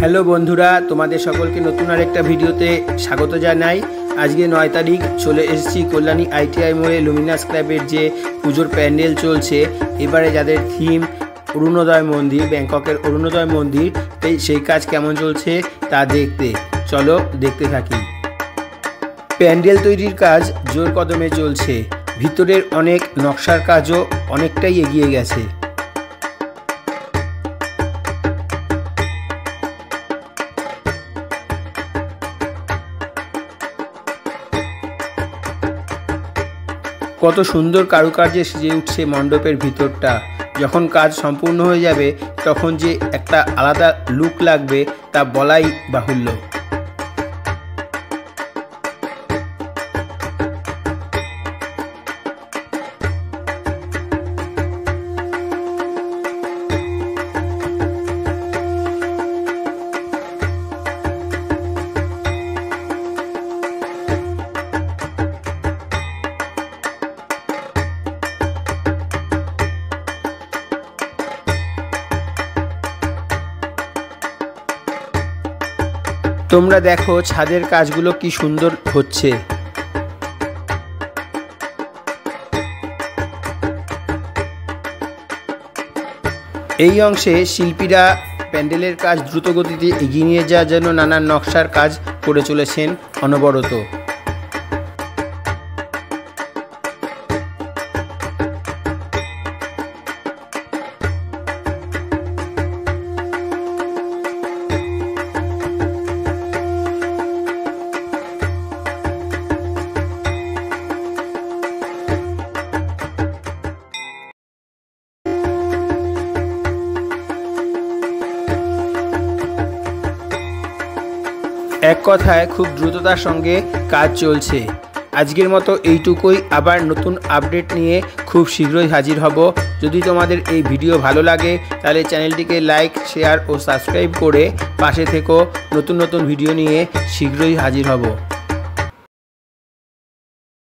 Hello बंधुरा तुम्हारे सकल के नतून आरेकटा भिडियोते स्वागत जानाई। आज के 9 तारीख चले एसेছি कल्याणी आईटीआई मोड़े लुमिनास क्लाबेर जे पुजोर पैंडेल चलছে एबारे जादेर थीम अरुणोदय मंदिर बैंककेर अरुणोदय मंदिर सेई काज केमन चलছে ता देखते चलो देखते थाकी। पैंडेल तैरिर काज जोर कदमे चलছে, भितरेर अनेक नक्शार काजও अनेकटाई एगिয়ে গেছে। कत सुंदर कारुकार्ये सेजे उठছে मंडपेर भितरटा। जखन काज सम्पूर्ण हो जाबे तखन जे एकटा आलादा लुक लागबे ता बलाई बाहुल्य। তোমরা দেখো ছাদের কাজগুলো কি সুন্দর হচ্ছে। এই অংশে শিল্পীরা প্যান্ডেলের কাজ দ্রুত গতিতে এগিয়ে নিয়ে যাওয়ার জন্য নানান নকশার কাজ করে চলেছেন অনবরত। एक कथाय खूब द्रुततार संगे काज चलছে। आजकेर मतो এইটুকুই, আবার নতুন আপডেট নিয়ে খুব শীঘ্রই হাজির হব। যদি তোমাদের এই ভিডিও ভালো লাগে তাহলে চ্যানেলটিকে লাইক, শেয়ার ও সাবস্ক্রাইব করে পাশে থেকো। নতুন নতুন ভিডিও নিয়ে শীঘ্রই হাজির হব।